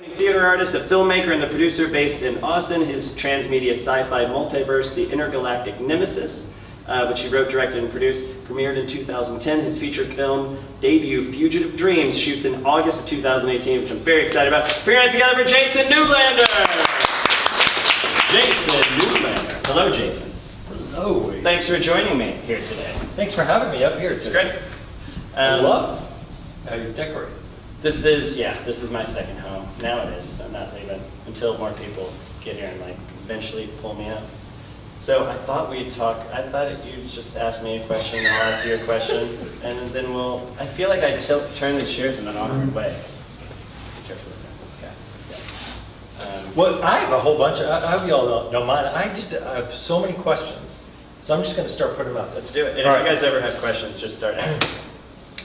Theater artist, a filmmaker, and the producer based in Austin. His transmedia sci-fi multiverse, The Intergalactic Nemesis, which he wrote, directed, and produced, premiered in 2010. His feature film debut, Fugitive Dreams, shoots in August of 2018, which I'm very excited about. Put your hands together for Jason Neulander! Jason Neulander. Hello, Jason. Hello. Thanks for joining me here today. Thanks for having me up here. It's great. I love how you decorate. This is my second home. Now it is, so I'm not leaving until more people get here and like eventually pull me up. So I thought we'd talk, I thought you'd just ask me a question, and I'll ask you a question, and then I feel like I turn the chairs in an awkward way. Be careful with that. Okay. Yeah. Well, I have a whole bunch of, I hope you all don't mind, I have so many questions, so I'm just going to start putting them up. Let's do it. And if you guys ever have questions, just start asking.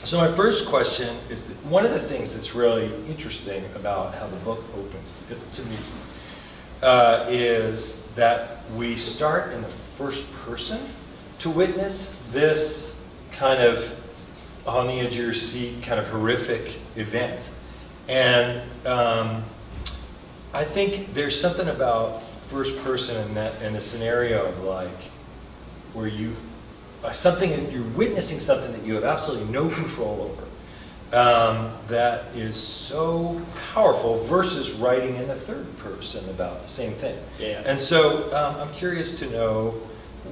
So my first question is that one of the things that's really interesting about how the book opens to me is that we start in the first person to witness this kind of on the edge of your seat kind of horrific event. And I think there's something about first person in a scenario of like where you're witnessing something that you have absolutely no control over, that is so powerful versus writing in the third person about the same thing. Yeah. And so I'm curious to know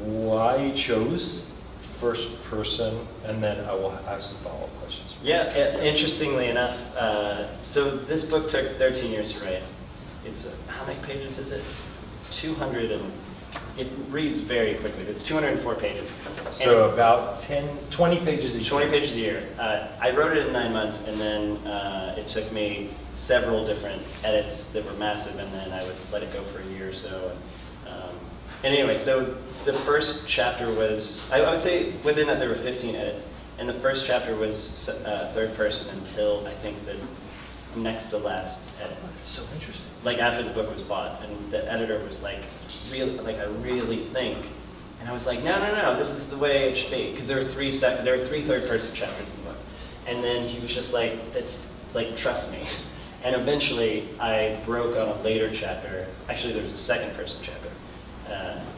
why you chose first person, and then I will have some follow-up questions. Yeah, interestingly enough, so this book took 13 years to write. It's, how many pages is it? It's 200 and it reads very quickly. It's 204 pages. So about 20 pages a year. 20 pages a year. I wrote it in 9 months, and then it took me several different edits that were massive, and then I would let it go for a year or so. And anyway, so the first chapter was, I would say within that there were 15 edits, and the first chapter was third person until I think the next to last edit. Oh, that's so interesting. Like after the book was bought, and the editor was like, I really think, and I was like, no, this is the way it should be, because there were three third-person chapters in the book, and then he was just like, it's like, trust me, and eventually I broke on a later chapter. Actually, there was a second-person chapter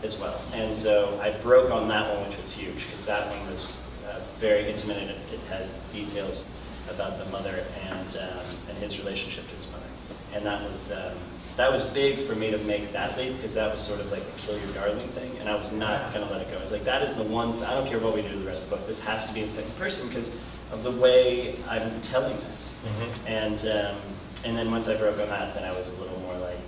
as well, and so I broke on that one, which was huge, because that one was very intimate, and it has details about the mother and his relationship to his mother, and that was big for me to make that leap, because that was sort of like a kill your darling thing, and I was not going to let it go. I was like, that is the one, I don't care what we do to the rest of the book, this has to be in second person because of the way I'm telling this. Mm-hmm. And then once I broke on that, then I was a little more like,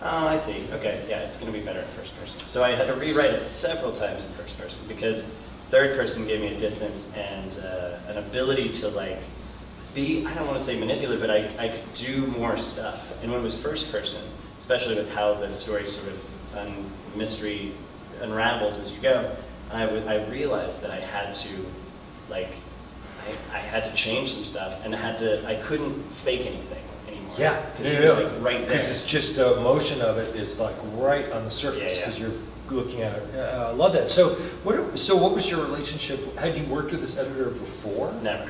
oh, I see, okay, yeah, it's going to be better in first person. So I had to rewrite it several times in first person, because third person gave me a distance and an ability to like, I don't want to say manipulative, but I could do more stuff. And when it was first person, especially with how the story sort of mystery unravels as you go, I realized that I had to, like, I had to change some stuff, and I couldn't fake anything anymore. Yeah, because it was like right there. Because it's just the emotion of it is like right on the surface, because you're looking at it. I love that. So what was your relationship? Had you worked with this editor before? Never.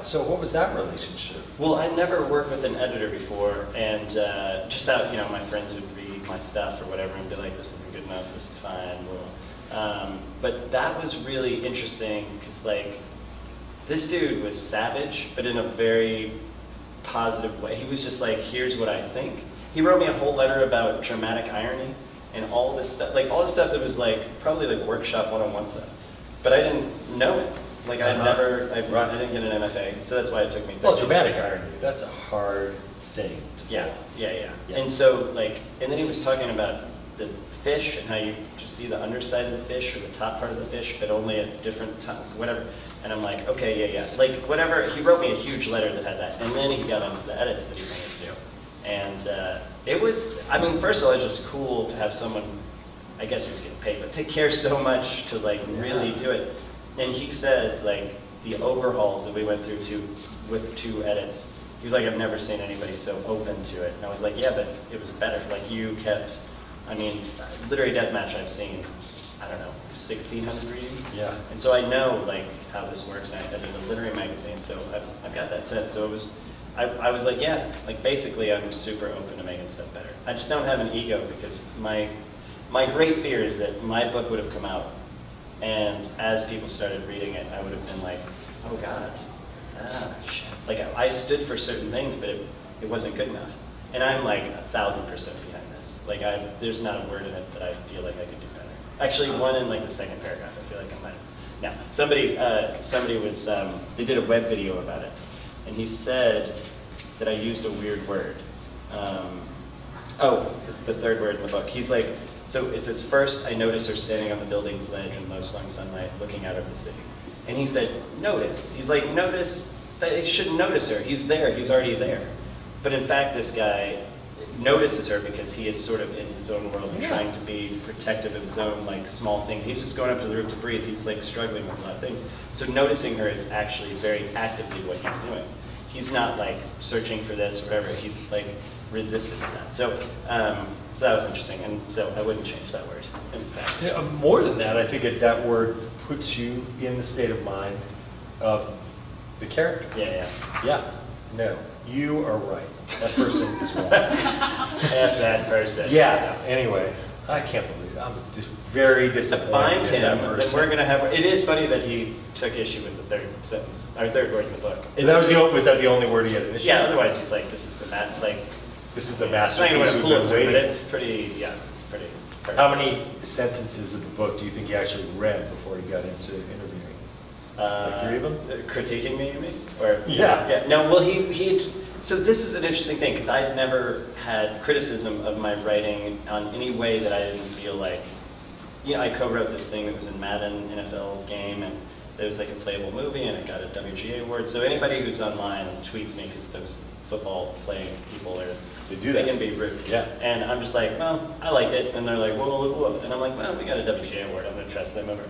So what was that relationship? Well, I'd never worked with an editor before, and just out, my friends would read my stuff or whatever and be like, this isn't good enough, this is fine. But that was really interesting, because like, this dude was savage, but in a very positive way. He was just like, here's what I think. He wrote me a whole letter about dramatic irony and all this stuff, that was like, probably like workshop 101 stuff. But I didn't know it. Like I didn't get an MFA, so that's why it took me 13 Well, dramatic years. irony, that's a hard thing to Yeah. And so and then he was talking about the fish and how you just see the underside of the fish or the top part of the fish, but only at different times, whatever. And I'm like, okay, yeah. Like whatever, he wrote me a huge letter that had that, and then he got into the edits that he wanted to do. And it was, first of all, it was just cool to have someone, I guess he was getting paid, but to care so much to like really do it. And he said, like, the overhauls that we went through with 2 edits, he was like, I've never seen anybody so open to it. And I was like, yeah, but it was better. Like, you kept, Literary Deathmatch I've seen, I don't know, 1,600 readings. Yeah. And so I know, like, how this works, and I did a literary magazine, so I've got that sense. So I was like, yeah, like basically I'm super open to making stuff better. I just don't have an ego because my great fear is that my book would have come out, and as people started reading it, I would have been like, oh God, shit. Like I stood for certain things, but it wasn't good enough. And I'm like 1,000% behind this. Like there's not a word in it that I feel like I could do better. Actually, one in like the second paragraph, I feel like I might have. Now, somebody was, they did a web video about it, and he said that I used a weird word. It's the third word in the book. He's like, so it says, first I notice her standing on the building's ledge in low-slung sunlight, looking out over the city. And he said, notice. He's like, notice, that you shouldn't notice her. He's there, he's already there. But in fact, this guy notices her because he is sort of in his own world and trying to be protective of his own like small thing. He's just going up to the roof to breathe. He's like struggling with a lot of things. So noticing her is actually very actively what he's doing. He's not like searching for this or whatever. He's like resistant to that. So that was interesting. And so I wouldn't change that word, in fact. Yeah, more than that, I think that word puts you in the state of mind of the character. Yeah. No, you are right. That person is wrong. F that person. Yeah, anyway, I can't believe it. I'm just very disappointed Find in him, that and person. we're going to have, it is funny that he took issue with the third sentence, or third word in the book. Was that the only word he had an issue Yeah, with? otherwise he's like, this is the This is the it's not masterpiece even we've a been Pulitzer, but waiting. it's pretty, it's pretty. How many sentences of the book do you think he actually read before he got into interviewing? Like 3 of them? Critiquing me, you mean? Or, Yeah. No, well, so this is an interesting thing, because I'd never had criticism of my writing on any way that I didn't feel like, I co-wrote this thing that was in Madden NFL game, and there was like a playable movie, and it got a WGA award. So anybody who's online tweets me, because those football playing people they can be rude. Yeah. And I'm just like, well, I liked it. And they're like, whoa. And I'm like, well, we got a WGA award. I'm going to trust them over.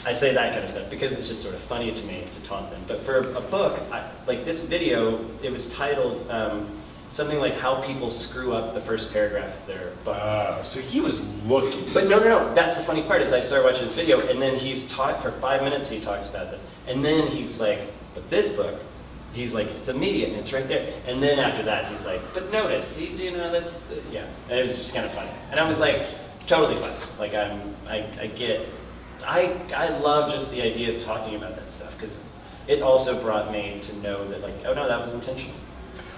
I say that kind of stuff because it's just sort of funny to me to taunt them. But for a book, like this video, it was titled something like How People Screw Up the First Paragraph of Their Books. So he was looking. But no. That's the funny part is I started watching this video, and then he's taught for 5 minutes. He talks about this. And then he was like, but this book, he's like, it's immediate, and it's right there. And then after that, he's like, but notice, that's, And it was just kind of funny. And I was like, totally fine. Like, I love just the idea of talking about that stuff, because it also brought me to know that, like, oh no, that was intentional.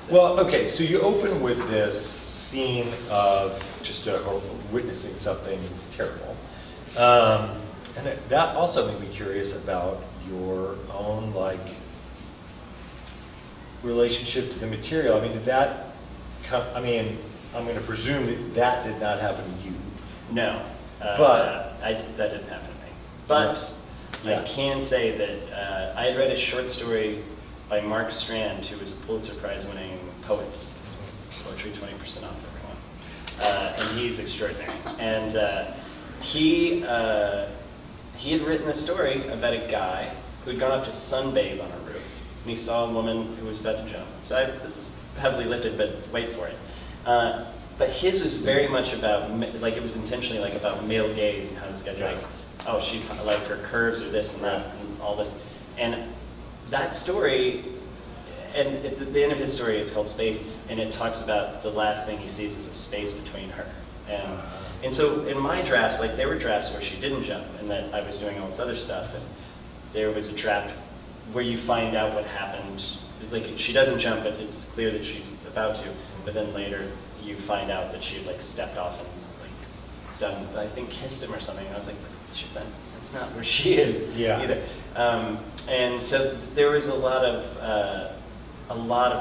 So, Well, okay, so you open with this scene of just witnessing something terrible. And that also made me curious about your own, relationship to the material. I mean, did that come, I'm going to presume that did not happen to you. No. But that didn't happen to me. But Yeah. I can say that I had read a short story by Mark Strand, who was a Pulitzer Prize-winning poet. Poetry 20% off, everyone. And he's extraordinary. And he had written a story about a guy who had gone up to sunbathe on a roof. And he saw a woman who was about to jump. So this is heavily lifted, but wait for it. But his was very much about, like it was intentionally like about male gaze and how this guy's like, oh, she's like her curves are this and that and all this. And that story, and at the end of his story, it's called Space, and it talks about the last thing he sees is a space between her. And so in my drafts, like there were drafts where she didn't jump and that I was doing all this other stuff. And there was a draft where you find out what happened. Like she doesn't jump, but it's clear that she's about to. But then later you find out that she had like stepped off and like done, I think kissed him or something. And I was like, that's not where she is either. And so there was a lot of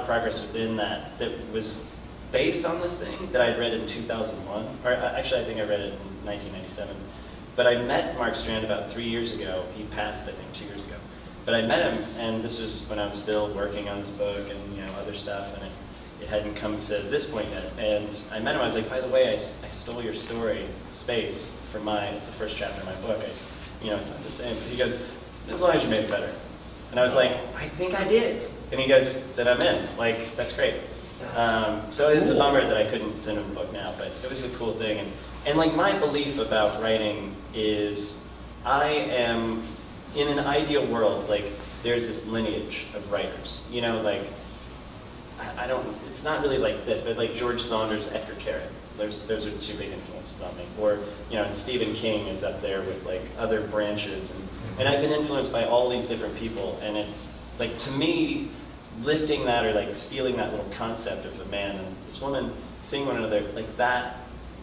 progress within that was based on this thing that I'd read in 2001. Or actually, I think I read it in 1997. But I met Mark Strand about 3 years ago. He passed, I think, 2 years ago. But I met him, and this was when I was still working on this book and other stuff, and it hadn't come to this point yet. And I met him. I was like, by the way, I stole your story, Space, from mine. It's the first chapter of my book. It's not the same. But he goes, as long as you made it better. And I was like, I think I did. And he goes, then I'm in. Like, that's great. So it's a bummer that I couldn't send him a book now, but it was a cool thing. And like my belief about writing is I am, in an ideal world, like there's this lineage of writers. I don't, it's not really like this, but like George Saunders, Edgar Cayce. Those are two big influences on me. Or, you know, and Stephen King is up there with like other branches. And I've been influenced by all these different people. And it's like, to me, lifting that or like stealing that little concept of the man and this woman seeing one another, like that,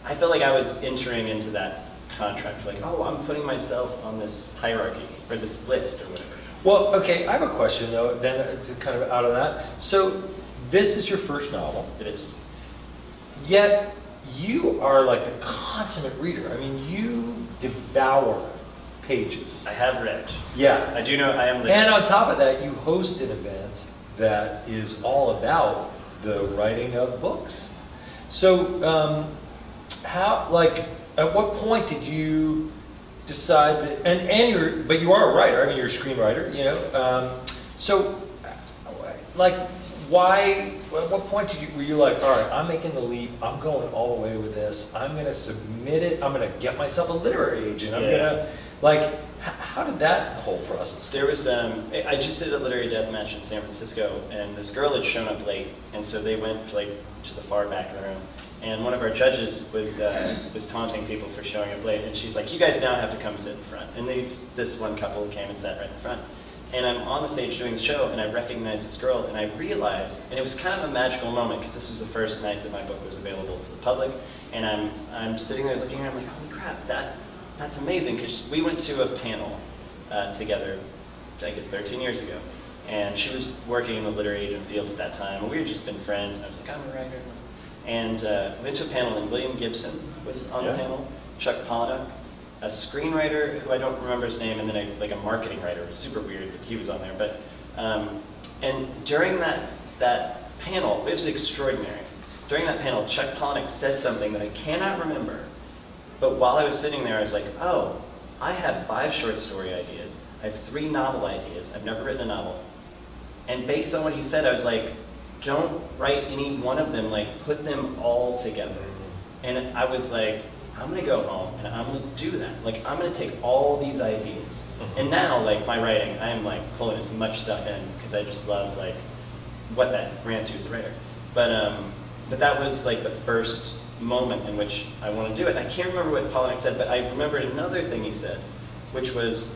I felt like I was entering into that contract. Like, oh, I'm putting myself on this hierarchy or this list or whatever. Well, okay, I have a question though, then to kind of out of that. So this is your first novel. It is. Yet you are like the consummate reader. I mean, you devour pages. I have read. Yeah. I do know I am the... And on top of that, you host an event that is all about the writing of books. So how, like, at what point did you decide that, and you're, but you are a writer, I mean, you're a screenwriter, you know, so, like, why, at what point were you like, all right, I'm making the leap, I'm going all the way with this, I'm going to submit it, I'm going to get myself a literary agent, I'm going to, like, how did that whole process go? There was, I just did a literary deathmatch in San Francisco, and this girl had shown up late, and so they went, like, to the far back of the room. And one of our judges was taunting people for showing up late, and she's like, "You guys now have to come sit in front." And this one couple came and sat right in front. And I'm on the stage doing the show, and I recognized this girl, and I realized, and it was kind of a magical moment because this was the first night that my book was available to the public, and I'm sitting there looking around, like, holy crap, that's amazing, because we went to a panel together, like 13 years ago, and she was working in the literary agent field at that time, and we had just been friends, and I was like, I'm a writer. And we went to a panel, and William Gibson was on the panel, Chuck Palahniuk, a screenwriter who I don't remember his name, and then a marketing writer. It was super weird that he was on there. But and during that panel, it was extraordinary. During that panel, Chuck Palahniuk said something that I cannot remember. But while I was sitting there, I was like, oh, I have 5 short story ideas. I have 3 novel ideas. I've never written a novel. And based on what he said, I was like, don't write any one of them, like put them all together. And I was like, I'm gonna go home and I'm gonna do that. Like, I'm gonna take all these ideas. And now, like, my writing, I am like pulling as much stuff in because I just love like what that grants you as a writer. But that was like the first moment in which I want to do it. I can't remember what Palahniuk said, but I remembered another thing he said, which was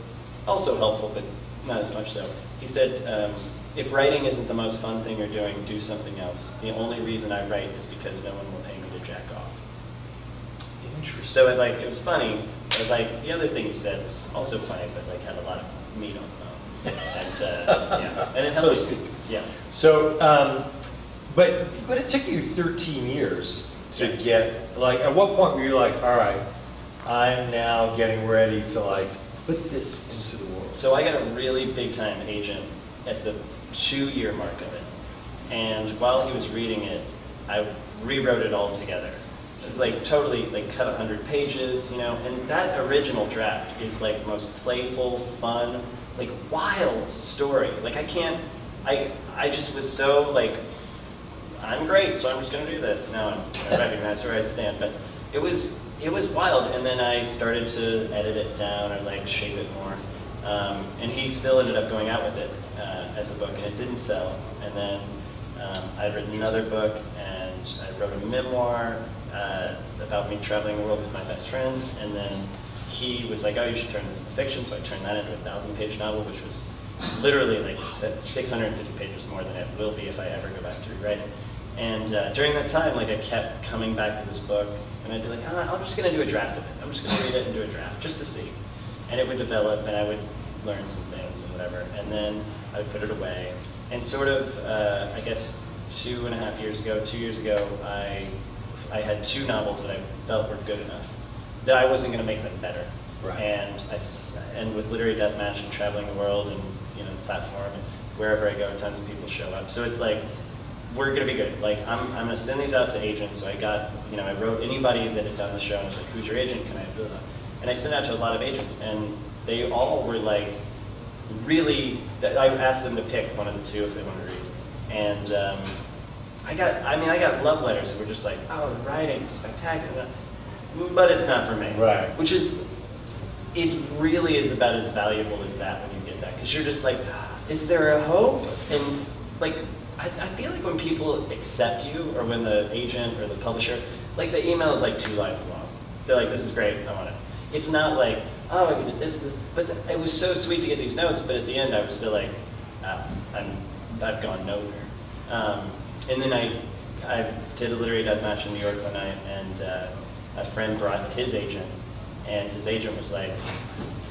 also helpful, but not as much so. He said, if writing isn't the most fun thing you're doing, do something else. The only reason I write is because no one will pay me to jack off. Interesting. So it was funny. It was like, the other thing he said was also funny, but like had a lot of meat on the bone. And yeah, and it So helped to me. speak. Yeah. So, but it took you 13 years to get, like, at what point were you like, all right, I'm now getting ready to like put this into the world? So I got a really big time agent at the 2-year mark of it. And while he was reading it, I rewrote it all together. It was like totally like cut 100 pages, you know, and that original draft is like the most playful, fun, like wild story. Like I just was so like, I'm great, so I'm just gonna do this. Now I recognize where I stand, but it was wild. And then I started to edit it down or like shape it more. And he still ended up going out with it as a book, and it didn't sell. And then I'd written another book, and I wrote a memoir about me traveling the world with my best friends. And then he was like, oh, you should turn this into fiction. So I turned that into a 1,000-page novel, which was literally like 650 pages more than it will be if I ever go back to rewrite it. And during that time, like, I kept coming back to this book, and I'd be like, oh, I'm just going to do a draft of it. I'm just going to read it and do a draft, just to see. And it would develop, and I would learn some things and whatever. And then I would put it away. And sort of, I guess, 2.5 years ago, 2 years ago, I had 2 novels that I felt were good enough, that I wasn't going to make them better. Right. And with Literary Deathmatch and traveling the world and, you know, the platform, and wherever I go, tons of people show up. So it's like, we're going to be good. Like, I'm going to send these out to agents. So I got, you know, I wrote anybody that had done the show, and I was like, who's your agent? Can I do that? And I sent out to a lot of agents, and they all were like, really, I asked them to pick one of the 2 if they wanted to read. And I got love letters that were just like, oh, the writing's spectacular, but it's not for me. Right. Which is, it really is about as valuable as that when you get that, because you're just like, is there a hope? And like, I feel like when people accept you, or when the agent or the publisher, like the email is like 2 lines long. They're like, this is great, I want it. It's not like, oh, I did this, but it was so sweet to get these notes, but at the end I was still like, I've gone nowhere. And then I did a literary death match in New York one night, and a friend brought his agent, and his agent was like,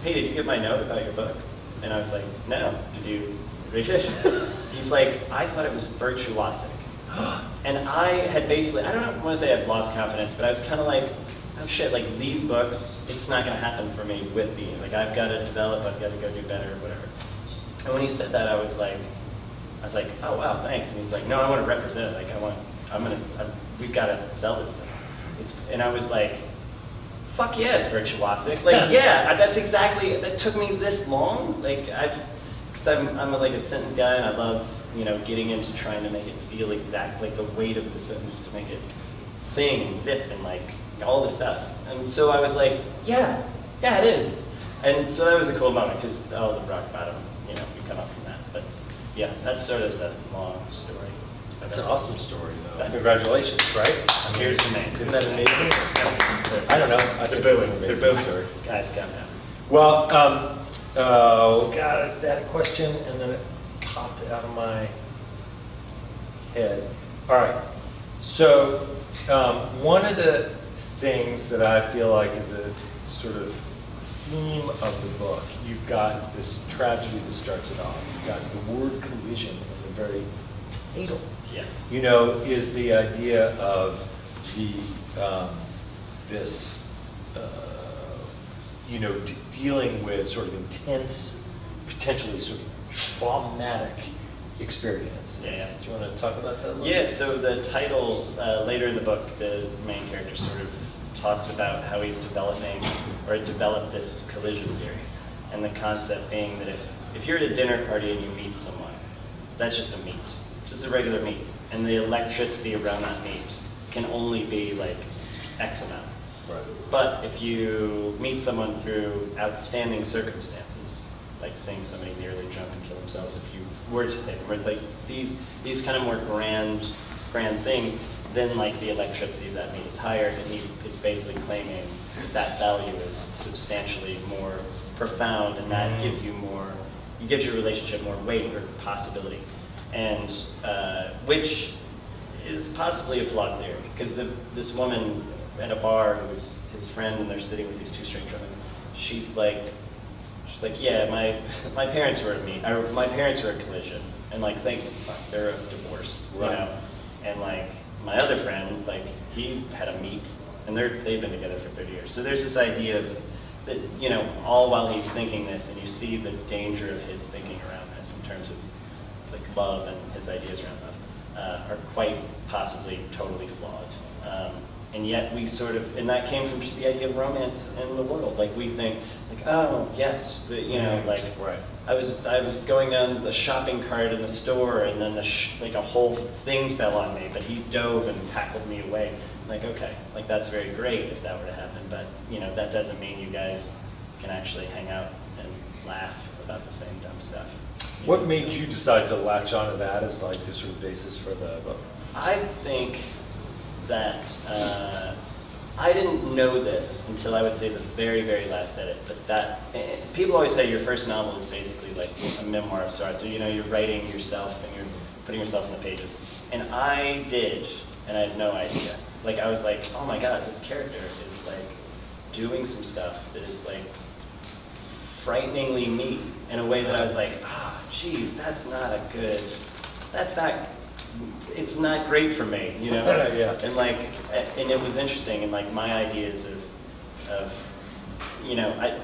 hey, did you get my note about your book? And I was like, no, did you read it? He's like, I thought it was virtuosic. And I had basically, I don't want to say I've lost confidence, but I was kind of like, oh shit, like these books, it's not going to happen for me with these. Like I've got to develop, I've got to go do better, whatever. And when he said that, I was like, oh wow, thanks. And he's like, no, I want to represent it. Like we've got to sell this thing. And I was like, fuck yeah, it's virtuosic. Like yeah, that's exactly, that took me this long. Like because I'm like a sentence guy, and I love, getting into trying to make it feel exactly like the weight of the sentence, to make it sing and zip and like all this stuff. And so I was like, yeah, it is. And so that was a cool moment, because all the rock bottom, we come up from that. But yeah, that's sort of the long story. That's an awesome story, though. Congratulations, right? Here's the name. Isn't that amazing? I don't know. They're booing. They're booing. Guys, got that. Well, got that question, and then it popped out of my head. All right. So one of the things that I feel like is a sort of theme of the book, you've got this tragedy that starts it off. You've got the word collision in the very title. Yes. Is the idea of the dealing with sort of intense, potentially sort of traumatic experiences. Yeah. Do you want to talk about that a little? Yeah, so the title, later in the book, the main character sort of talks about how he's developed this collision theory. And the concept being that if you're at a dinner party and you meet someone, that's just a meet. It's just a regular meet. And the electricity around that meet can only be like X amount. Right. But if you meet someone through outstanding circumstances, like seeing somebody nearly jump and kill themselves, if you were to say them, or like these kind of more grand things, then like the electricity of that meet is higher, and he is basically claiming that value is substantially more profound, and that gives you your relationship more weight or possibility, and which is possibly a flawed theory, because this woman at a bar who's his friend, and they're sitting with these 2 strange women, she's like, yeah, my parents were at me. My parents were at collision, and like, thank fuck, they're divorced, Right. And like my other friend, like he had a meet, and they've been together for 30 years. So there's this idea of that, all while he's thinking this, and you see the danger of his thinking around this in terms of like love and his ideas around love are quite possibly totally flawed. And yet we sort of, and that came from just the idea of romance in the world. Like we think, like, oh yes, like Right. I was going down the shopping cart in the store, and then like a whole thing fell on me, but he dove and tackled me away. Like, okay, like that's very great if that were to happen, but that doesn't mean you guys can actually hang out and laugh about the same dumb stuff. What made you decide to latch onto that as like the sort of basis for the book? I think that I didn't know this until I would say the very, very last edit, but people always say your first novel is basically like a memoir of sorts. So you're writing yourself and you're putting yourself in the pages. And I did, and I had no idea. Like I was like, oh my god, this character is like doing some stuff that is like frighteningly me in a way that I was like, geez, it's not great for me, Yeah. And it was interesting, and like my ideas of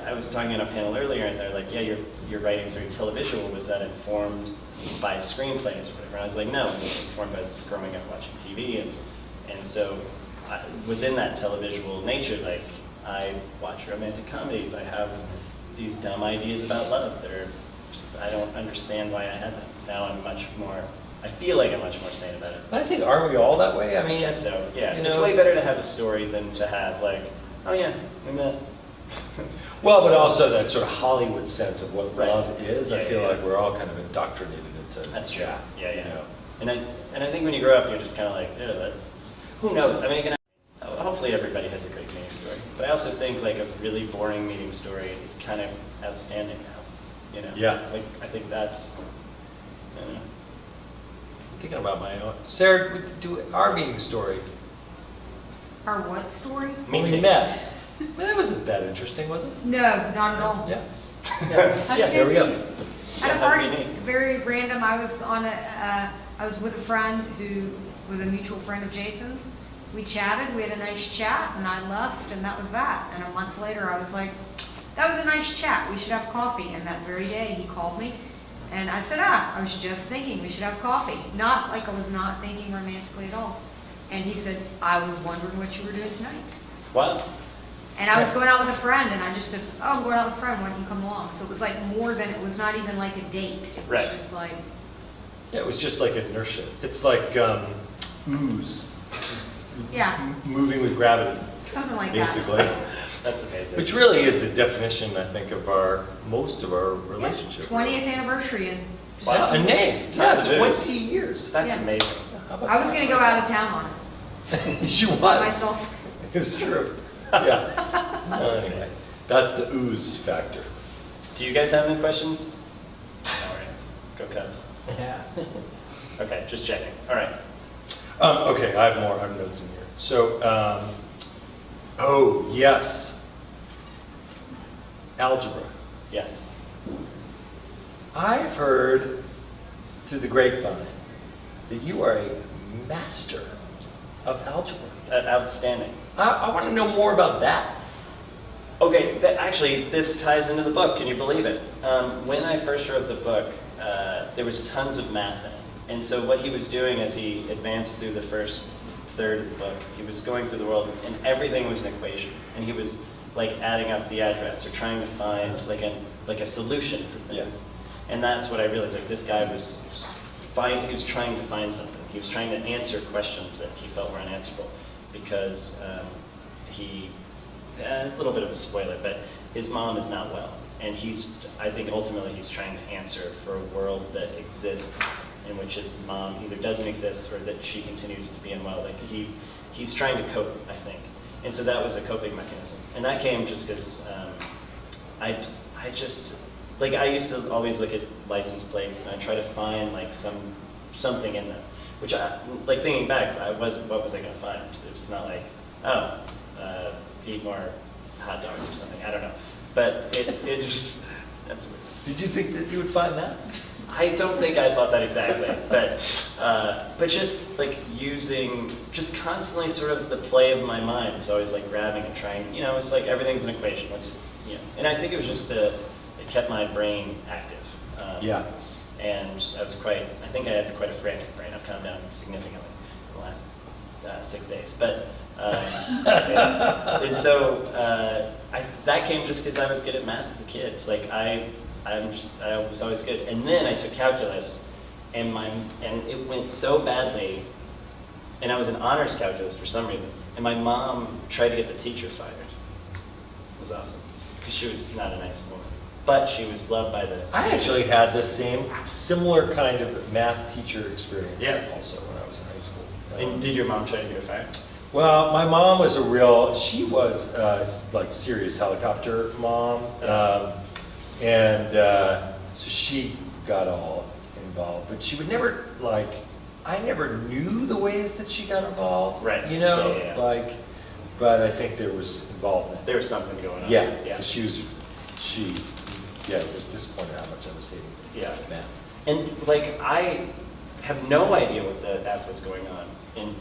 I was talking on a panel earlier, and they're like, yeah, your writing's very televisual. Was that informed by screenplays or whatever? And I was like, no, it was informed by growing up watching TV, and so within that televisual nature, like I watch romantic comedies. I have these dumb ideas about love that I don't understand why I had them. Now I feel like I'm much more sane about it. I think, aren't we all that way? I mean, I guess so, yeah. It's way better to have a story than to have like, oh yeah, we met. Well, but also that sort of Hollywood sense of what Right. love is. I Yeah, feel yeah. like we're all kind of indoctrinated into That's true. that, Yeah. And I think when you grow up, you're just kind of like, yeah, that's, who knows? I mean, hopefully everybody has a great meeting story. But I also think like a really boring meeting story is kind of outstanding now. You know? Yeah. Like, I think that's, I don't know. I'm thinking about my own. Sarah, do our meeting story. Our what story? When we met. Well, that wasn't that interesting, was it? No, not at all. Yeah. How Yeah, did there we you go. meet? Yeah, At a how party, did you meet? very random. I was on I was with a friend who was a mutual friend of Jason's. We chatted, we had a nice chat, and I left, and that was that. And a month later, I was like, that was a nice chat, we should have coffee. And that very day, he called me, and I said, I was just thinking we should have coffee. Not like I was not thinking romantically at all. And he said, I was wondering what you were doing tonight. Wow. And I was going out with a friend, and I just said, oh, I'm going out with a friend, why don't you come along? So it was like more than, it was not even like a date. It was Right. just like, Yeah, it was just like inertia. It's like ooze. yeah, Moving with gravity, something like basically. That's amazing. Which really is the definition, I think, of most of our that. relationship. 20th anniversary, and Wow. A name. Tons Yeah, of 20 ooze. years. That's Yeah. amazing. How about I was going to go out of town on it She was. by myself. It's true. Yeah. Well, That's anyway, amazing. that's the ooze factor. Do you guys have any questions? All right. Go Cubs. Yeah. Okay, just checking. All right. Okay, I have more. I have notes in here. So, oh yes, algebra. Yes. I've heard through the grapevine that you are a master of algebra. Outstanding. I want to know more about that. Okay, actually, this ties into the book. Can you believe it? When I first wrote the book, there was tons of math in it. And so what he was doing as he advanced through the first third of the book, he was going through the world, and everything was an equation. And he was like adding up the address or trying to find like a solution for things. Yes. And that's what I realized. Like this guy was he was trying to find something. He was trying to answer questions that he felt were unanswerable because a little bit of a spoiler, but his mom is not well. And I think ultimately he's trying to answer for a world that exists in which his mom either doesn't exist or that she continues to be unwell. Like he's trying to cope, I think. And so that was a coping mechanism. And that came just because I used to always look at license plates and I try to find like something in them, which like thinking back, what was I going to find? It was not like, eat more hot dogs or something. I don't know. But it just, that's weird. Did you think that you would find that? I don't think I thought that exactly, but just like just constantly sort of the play of my mind was always like grabbing and trying, it's like everything's an equation. Let's just, and I think it was just it kept my brain active. Yeah. And I think I had quite a frantic brain. I've calmed down significantly in the last 6 days, but, and so that came just because I was good at math as a kid. Like I was always good. And then I took calculus, and it went so badly, and I was in honors calculus for some reason, and my mom tried to get the teacher fired. It was awesome, because she was not a nice woman, but she was loved by the I actually had the similar kind of math teacher experience also when I was in high school. And did your mom try to get her fired? Well, my mom was she was like serious helicopter mom. So she got all involved, but she would never I never knew the ways that she got involved. Right. Yeah. But I think there was involvement. There was something going on. Yeah. Yeah. She was disappointed how much I was hating math. And I have no idea what the F was going on in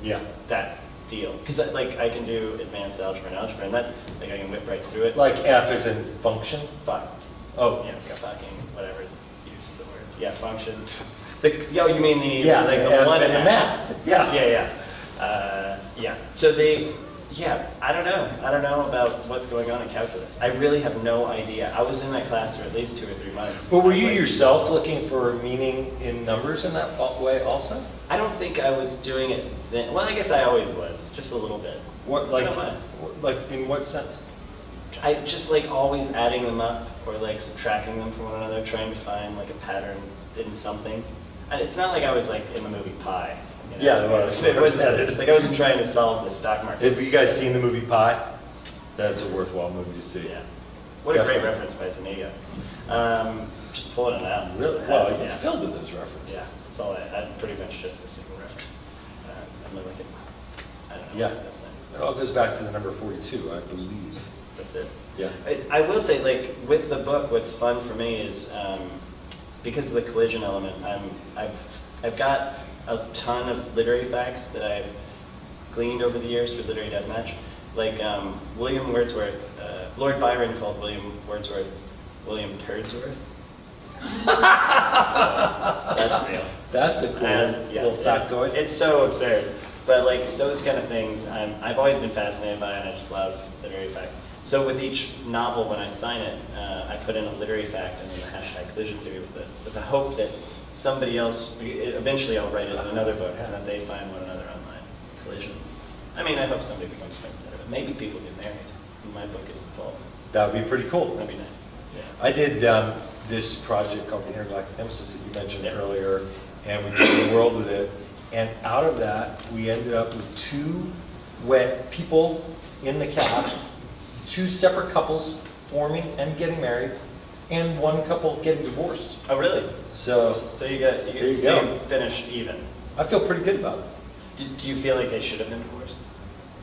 that deal, because I can do advanced algebra and algebra, and that's I can whip right through it. Like F is in function? Fuck. Oh. Fucking whatever. Use the word. Yeah, function. You mean the the the F one in the math. Yeah. Yeah. So I don't know. I don't know about what's going on in calculus. I really have no idea. I was in that class for at least 2 or 3 months. But were I was you like, yourself looking for meaning in numbers in that way also? I don't think I was doing it then. Well, I guess I always was, just a little bit. What in what sense? I just always adding them up or subtracting them from one another, trying to find a pattern in something. it's not like I was like in the movie Pi. Yeah, well, it wasn't like I wasn't trying to solve the stock market. Have you guys seen the movie Pi? That's a worthwhile movie to see. Yeah. What a great Definitely. reference by Zuniga. Just pulling it out. Really? Well, you yeah. filled with those references. Yeah, that's all I pretty much just a single reference. I'm like, I don't know Yeah. what I was saying. It all goes back to the number 42, I believe. That's it. Yeah. I will say, like, with the book, what's fun for me is because of the collision element, I've got a ton of literary facts that I've gleaned over the years for Literary Deathmatch. Like William Wordsworth, Lord Byron called William Wordsworth William Turdsworth. So that's real. That's a cool little factoid. It's so absurd. But like those kind of things, I've always been fascinated by, and I just love literary facts. So with each novel, when I sign it, I put in a literary fact and then the hashtag collision theory with the hope that somebody else, eventually I'll write it in another book, and that they find one another online. Collision. I mean, I hope somebody becomes friends out of it. Maybe people get married, and my book is involved. That would be pretty cool. That'd be nice. Yeah. I did this project called the Intergalactic Nemesis that you mentioned Yeah. earlier, and we took the world with it. And out of that, we ended up with two people in the cast, two separate couples forming and getting married, and one couple getting divorced. Oh, really? So So you There you so go. you finished even. I feel pretty good about it. Do you feel like they should have been divorced?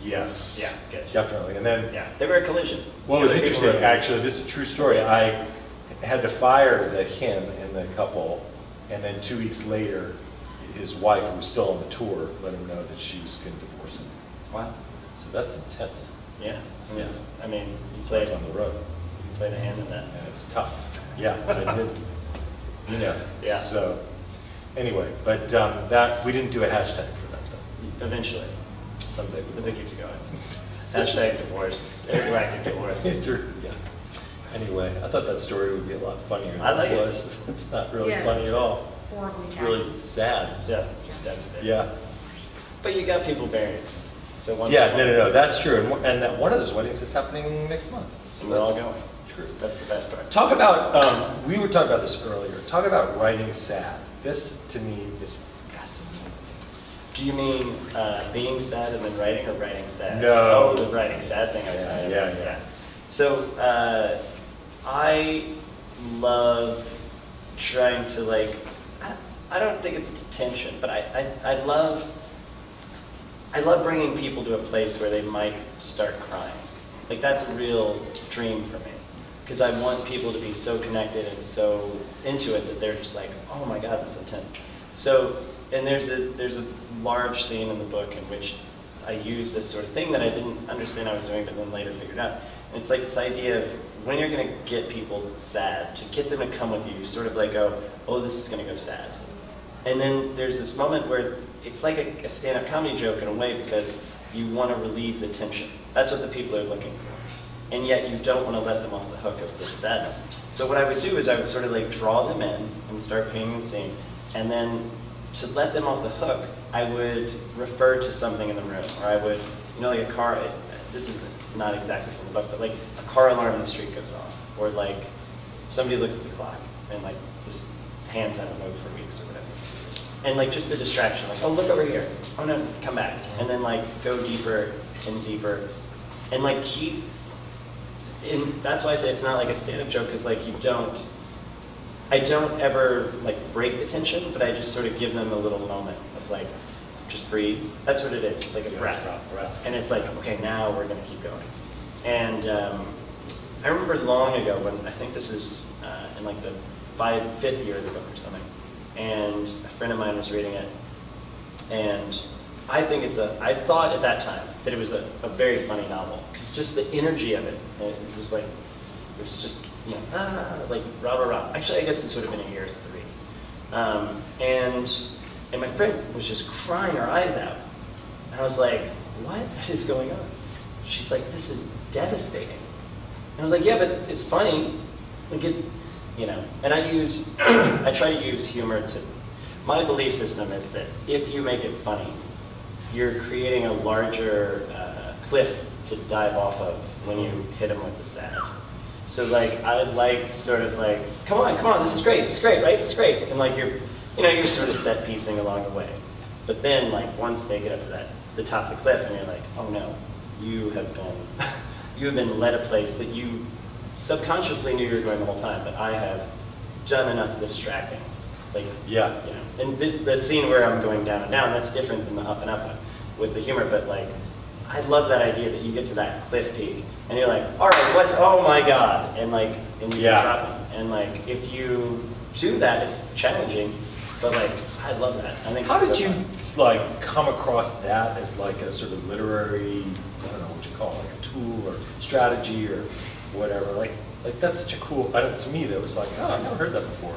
Yes. Yeah, good. Definitely. And then Yeah, they were a collision. what was The other people interesting, were- actually, this is a true story. I had to fire him and the couple, and then 2 weeks later, his wife, who was still on the tour, let him know that she was going to divorce him. Wow. So that's intense. Yeah. Yeah. I mean, you It's played life on the road, you played a hand in that. and it's tough. Yeah, I did. You know. Yeah. So anyway, but that we didn't do a hashtag for that though. Eventually, Someday. as it keeps going. Hashtag divorce, intergalactic divorce. Yeah. Anyway, I thought that story would be a lot funnier than I like it. was. It's not really Yeah, funny it's at all. Horribly It's sad. really sad. Yeah, just devastating. Yeah. But you got people buried. So one Yeah, no, that's true. And that one of those weddings is happening next month. So we're all that's going. True. That's the best part. Talk about, we were talking about this earlier. Talk about writing sad. This, to me, is fascinating. Do you mean being sad and then writing, or writing sad? No. Oh, the writing sad thing I was Yeah, talking yeah, about. yeah. So I love trying to like, I don't think it's detention, but I love bringing people to a place where they might start crying. Like that's a real dream for me, because I want people to be so connected and so into it that they're just like, oh my God, this is intense. So, and there's a large theme in the book in which I use this sort of thing that I didn't understand I was doing, but then later figured out. And it's like this idea of when you're going to get people sad, to get them to come with you, sort of like go, oh, this is going to go sad. And then there's this moment where it's like a stand-up comedy joke in a way, because you want to relieve the tension. That's what the people are looking for. And yet you don't want to let them off the hook of this sadness. So what I would do is I would sort of like draw them in and start painting the scene. And then to let them off the hook, I would refer to something in the room. Or I would, like a car, this is not exactly from the book, but like a car alarm in the street goes off. Or like somebody looks at the clock and like this hands haven't moved for weeks or whatever. And like just a distraction, like, oh, look over here. Oh no, come back. And then like go deeper and deeper. And like keep, and that's why I say it's not like a stand-up joke, because like I don't ever like break the tension, but I just sort of give them a little moment of like, just breathe. That's what it is. It's like a breath. And it's like, okay, now we're gonna keep going. And I remember long ago when, I think this is in like the fifth year of the book or something, and a friend of mine was reading it, and I thought at that time that it was a very funny novel, because just the energy of it was like, it was just, like rah, rah, rah. Actually, I guess this would have been in year 3. And my friend was just crying her eyes out. And I was like, what is going on? She's like, this is devastating. And I was like, yeah, but it's funny. Like and I try to use humor to, my belief system is that if you make it funny, you're creating a larger cliff to dive off of when you hit them with the sad. So like, I would like sort of like, come on, this is great, right? It's great. And like you're sort of set piecing along the way. But then, like, once they get up to the top of the cliff, and you're like, oh no, you have been led a place that you subconsciously knew you were going the whole time, but I have done enough of the distracting. Like, Yeah. And the scene where I'm going down and down, that's different than the up and up with the humor, but like, I love that idea that you get to that cliff peak, and you're like, all right, oh my God, and you Yeah. drop it. And like, if you do that, it's challenging, but like, I love that. I think How it's did so you fun. like come across that as like a sort of literary, I don't know what you call it, like a tool or strategy or whatever? Like that's such a cool. To me, that was like, oh, I've never heard that before.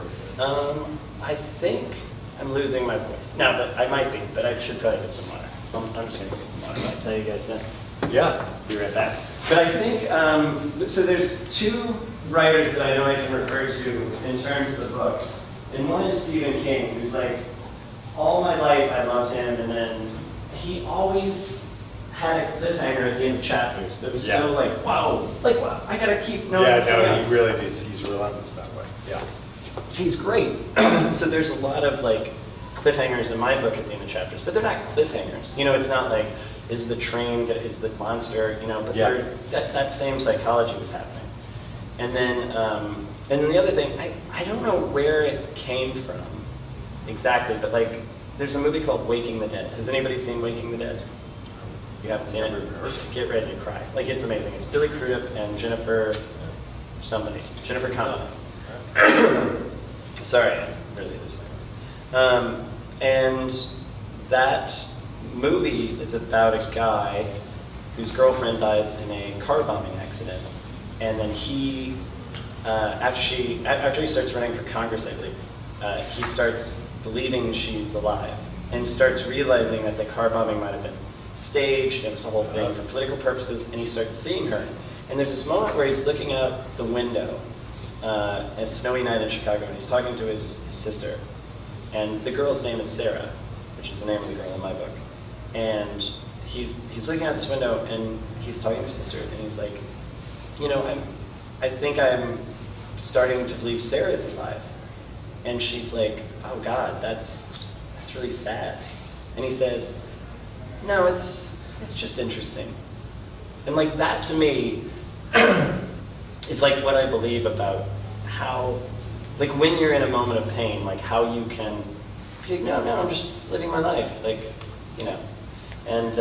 I think I'm losing my voice. Now, but I might be, but I should probably get some water. I'm just gonna get some water. I'll tell you guys this. Yeah. Be right back. But I think, so there's two writers that I know I can refer to in terms of the book. And one is Stephen King, who's like, all my life I loved him, and then he always had a cliffhanger at the end of chapters that was so like, whoa, like, wow, I gotta keep knowing what's going on. He really is. He's relentless that way. Yeah. He's great. So there's a lot of like cliffhangers in my book at the end of chapters, but they're not cliffhangers. It's not like, is the monster, but that same psychology was happening. And then the other thing, I don't know where it came from exactly, but like, there's a movie called Waking the Dead. Has anybody seen Waking the Dead? You haven't seen it? Get ready to cry. Like, it's amazing. It's Billy Crudup and Jennifer Connelly. Sorry, I'm really losing. And that movie is about a guy whose girlfriend dies in a car bombing accident, and then he, after he starts running for Congress, I believe, he starts believing she's alive and starts realizing that the car bombing might have been staged. It was a whole thing for political purposes, and he starts seeing her. And there's this moment where he's looking out the window, a snowy night in Chicago, and he's talking to his sister. And the girl's name is Sarah, which is the name of the girl in my book. And he's looking out this window, and he's talking to his sister, and he's like, I think I'm starting to believe Sarah is alive. And she's like, oh God, that's really sad. And he says, no, it's just interesting. And like, that to me is like what I believe about how, like, when you're in a moment of pain, like how you can be like, no, I'm just living my life, like, and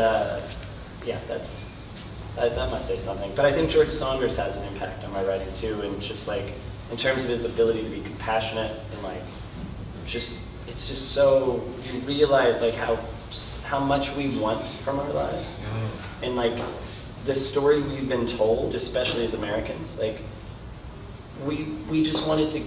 that must say something. But I think George Saunders has an impact on my writing too, and just like, in terms of his ability to be compassionate and like, it's just so, you realize like how much we want from our lives. And like, the story we've been told, especially as Americans, like, we just wanted to,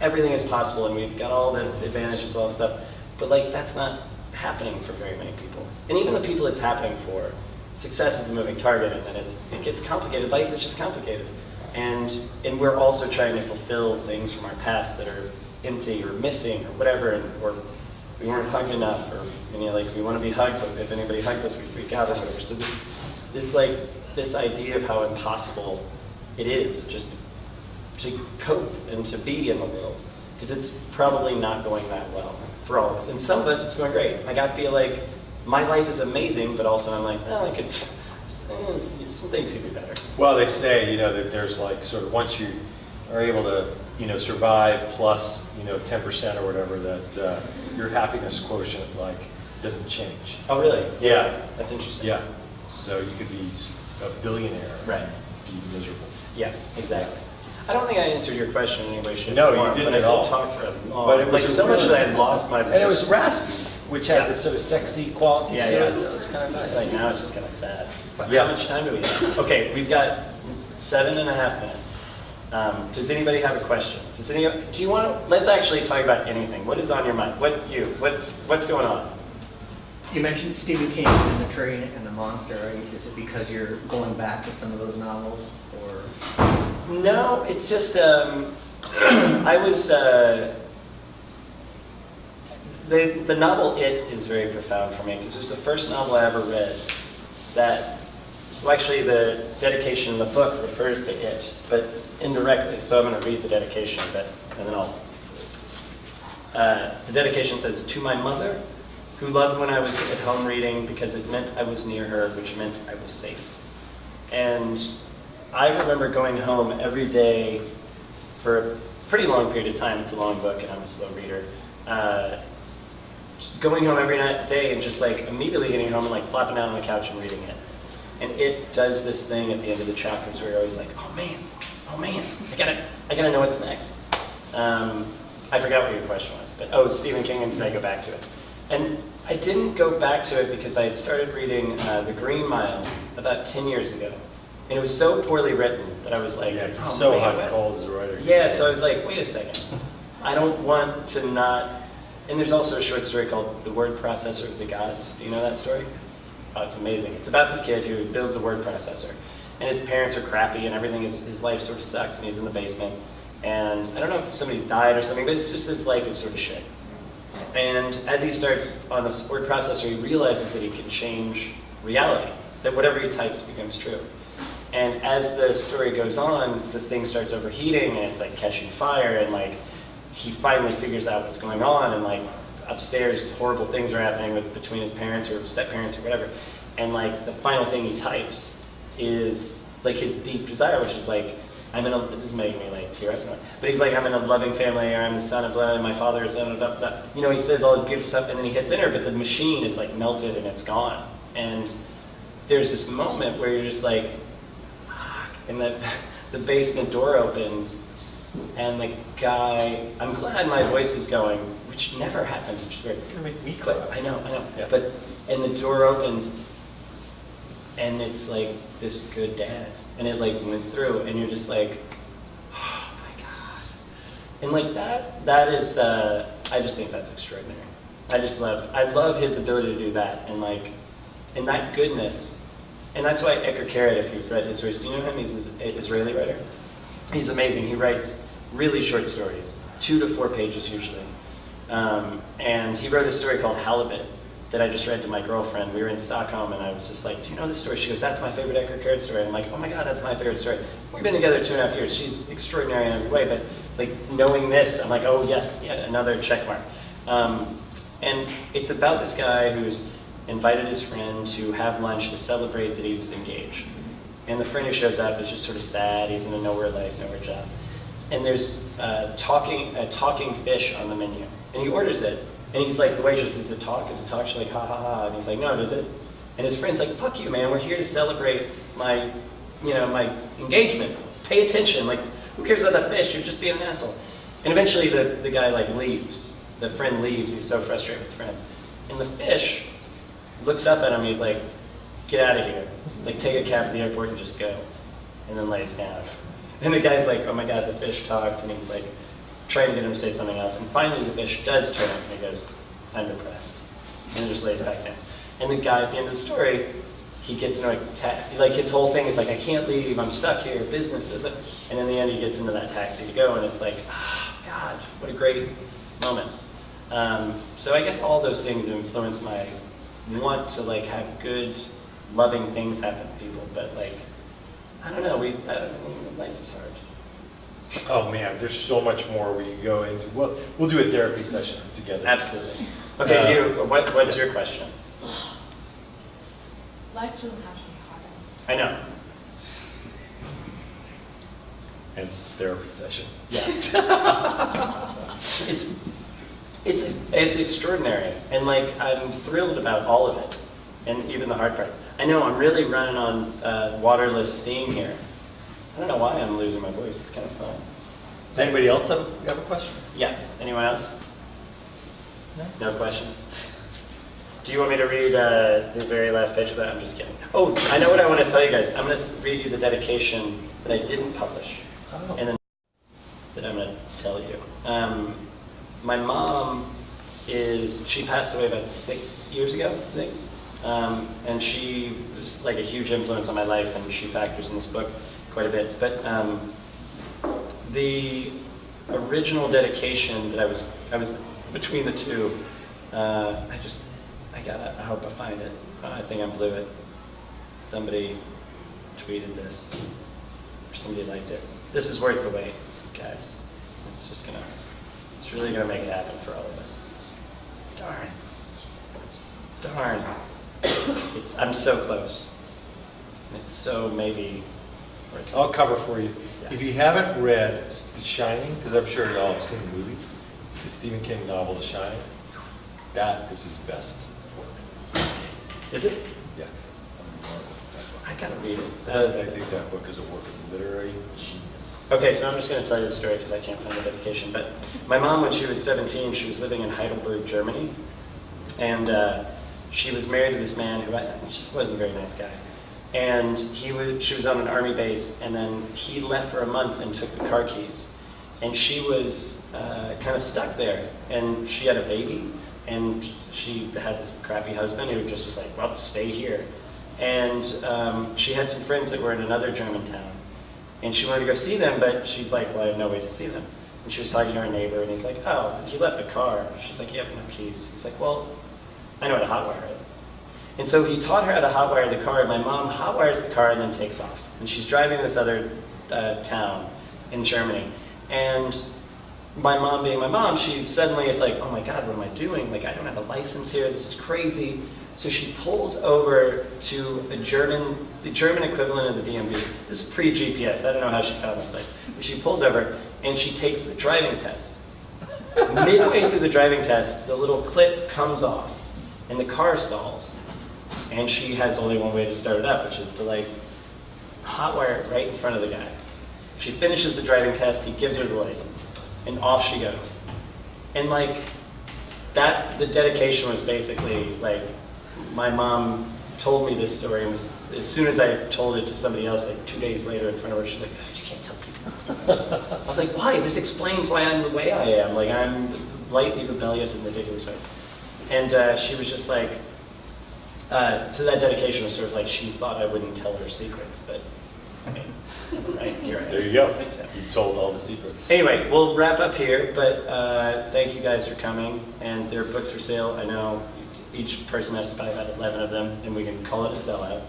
everything is possible, and we've got all the advantages, all that stuff, but like, that's not happening for very many people. And even the people it's happening for, success is a moving target, and then it gets complicated. Life is just complicated. And we're also trying to fulfill things from our past that are empty or missing or whatever, or we weren't hugged enough, or like, we want to be hugged, but if anybody hugs us, we freak out or whatever. So this idea of how impossible it is just to cope and to be in the world, because it's probably not going that well for all of us. And some of us, it's going great. Like, I feel like my life is amazing, but also I'm like, some things could be better. Well, they say, that there's like sort of, once you are able to, survive plus, 10% or whatever, that your happiness quotient like doesn't change. Oh, really? Yeah. That's interesting. Yeah. So you could be a billionaire. Right. And be miserable. Yeah, exactly. I don't think I answered your question in any way, shape, No, or form, you didn't but at I all. did talk for a long, But it was like, so much that I lost my voice. And it was raspy, which had this sort of sexy quality Yeah, to yeah. it. It was kind of nice. Like, now it's just kind of sad. Yeah. How much time do we have? Okay, we've got 7.5 minutes. Does anybody have a question? Do you want to, let's actually talk about anything. What is on your mind? What's going on? You mentioned Stephen King and the train and the monster. Is it because you're going back to some of those novels, or? No, it's just, I was, the novel It is very profound for me, because it was the first novel I ever read that, well, actually the dedication in the book refers to it, but indirectly, so I'm going to read the dedication a bit, and then I'll The dedication says, "To my mother, who loved when I was at home reading because it meant I was near her, which meant I was safe." And I remember going home every day for a pretty long period of time. It's a long book and I'm a slow reader. Going home every day and just like immediately getting home and like flopping down on the couch and reading it. And it does this thing at the end of the chapters where you're always like, oh man, I gotta know what's next. I forgot what your question was, but Stephen King, and did I go back to it? And I didn't go back to it because I started reading The Green Mile about 10 years ago. And it was so poorly written that I was like, Yeah, oh, so man, hot what? and cold as a writer. Yeah, so I was like, wait a second. I don't want to not, and there's also a short story called The Word Processor of the Gods. Do you know that story? Oh, it's amazing. It's about this kid who builds a word processor. And his parents are crappy and everything, his life sort of sucks and he's in the basement. And I don't know if somebody's died or something, but it's just his life is sort of shit. And as he starts on this word processor, he realizes that he can change reality, that whatever he types becomes true. And as the story goes on, the thing starts overheating and it's like catching fire and like he finally figures out what's going on and like upstairs horrible things are happening between his parents or step parents or whatever. And like the final thing he types is like his deep desire, which is like, this is making me like tear up, but he's like, I'm in a loving family, or I'm the son of blah, and my father is blah, blah, blah. You know, he says all this beautiful stuff and then he hits enter, but the machine is like melted and it's gone. And there's this moment where you're just like, and the basement door opens, and the guy, I'm glad my voice is going, which never happens, which is very, You're gonna make me cry. I know, Yeah. but, and the door opens, and it's like this good dad, and it like went through, and you're just like, oh my God. And like that is, I just think that's extraordinary. I love his ability to do that, and like, and that goodness. And that's why Edgar Carrot, if you've read his stories, do you know him? He's an Israeli writer. He's amazing. He writes really short stories, 2 to 4 pages usually. And he wrote a story called Halibut that I just read to my girlfriend. We were in Stockholm and I was just like, do you know this story? She goes, that's my favorite Edgar Carrot story. I'm like, oh my God, that's my favorite story. We've been together 2.5 years. She's extraordinary in every way, but like knowing this, I'm like, oh yes, yeah, another check mark. And it's about this guy who's invited his friend to have lunch to celebrate that he's engaged. And the friend who shows up is just sort of sad. He's in a nowhere life, nowhere job. And there's a talking fish on the menu. And he orders it. And he's like, the waitress, is it talk? Is it talk? She's like, ha ha ha. And he's like, no, does it? And his friend's like, fuck you, man. We're here to celebrate my engagement. Pay attention. Like, who cares about that fish? You're just being an asshole. And eventually the guy like leaves. The friend leaves. He's so frustrated with the friend. And the fish looks up at him, he's like, get out of here. Like, take a cab to the airport and just go. And then lays down. And the guy's like, oh my God, the fish talked. And he's like, trying to get him to say something else. And finally the fish does turn up and he goes, I'm depressed. And then just lays back down. And the guy at the end of the story, he gets into like his whole thing is like, I can't leave, I'm stuck here, business. And in the end he gets into that taxi to go and it's like, God, what a great moment. So I guess all those things have influenced my want to like have good, loving things happen to people, but like, I don't know, life is hard. Oh man, there's so much more we can go into. We'll do a therapy session together. Absolutely. Okay, what's your question? Life doesn't have to be hard. I know. Hence therapy session. Yeah. It's extraordinary, and like I'm thrilled about all of it, and even the hard parts. I know I'm really running on waterless steam here. I don't know why I'm losing my voice. It's kind of fun. Does anybody else have a question? Yeah. Anyone else? No questions? Do you want me to read the very last page of that? I'm just kidding. Oh, I know what I want to tell you guys. I'm going to read you the dedication that I didn't publish, and then that I'm going to tell you. My mom she passed away about 6 years ago, I think. And she was like a huge influence on my life, and she factors in this book quite a bit. But the original dedication that I was between the two, I hope I find it. I think I blew it. Somebody tweeted this, or somebody liked it. This is worth the wait, guys. It's just gonna It's really going to make it happen for all of us. Darn. I'm so close. It's so maybe. I'll cover for you. Yeah. If you haven't read The Shining, because I'm sure you all have seen the movie, the Stephen King novel, The Shining, that is his best work. Is it? Yeah. I gotta read it. I think that book is a work of literary genius. Okay, so I'm just going to tell you the story because I can't find the dedication. But my mom, when she was 17, she was living in Heidelberg, Germany. And she was married to this man who just wasn't a very nice guy. And she was on an army base, and then he left for a month and took the car keys. And she was kind of stuck there. And she had a baby, and she had this crappy husband who just was like, well, stay here. And she had some friends that were in another German town. And she wanted to go see them, but she's like, well, I have no way to see them. And she was talking to her neighbor, and he's like, oh, he left the car. She's like, you have no keys. He's like, well, I know how to hotwire it. And so he taught her how to hotwire the car, and my mom hotwires the car and then takes off. And she's driving this other town in Germany. And my mom being my mom, she suddenly is like, oh my God, what am I doing? Like, I don't have a license here, this is crazy. So she pulls over to the German equivalent of the DMV. This is pre-GPS, I don't know how she found this place. But she pulls over and she takes the driving test. Midway through the driving test, the little clip comes off and the car stalls. And she has only one way to start it up, which is to like hotwire it right in front of the guy. She finishes the driving test, he gives her the license, and off she goes. And like that, the dedication was basically like, my mom told me this story, and was, as soon as I told it to somebody else, like 2 days later in front of her, she's like, you can't tell people this. I was like, why? This explains why I'm the way I am. Like, I'm lightly rebellious in ridiculous ways. And she was just like, so that dedication was sort of like, she thought I wouldn't tell her secrets, but I mean, right, here I am. There you go. Thanks, Em. You told all the secrets. Anyway, we'll wrap up here, but thank you guys for coming, and there are books for sale. I know each person has to buy about 11 of them, and we can call it a sellout.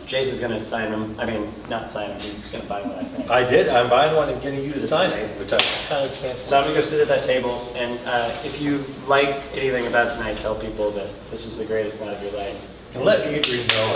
Jason's going to sign them. I mean, not sign them, he's going to buy one, I think. I did. I'm buying one and getting you to This is sign it, amazing. which I kind of can't. So I'm going to go sit at that table, and if you liked anything about tonight, tell people that this was the greatest night of your life. And let Adrian know.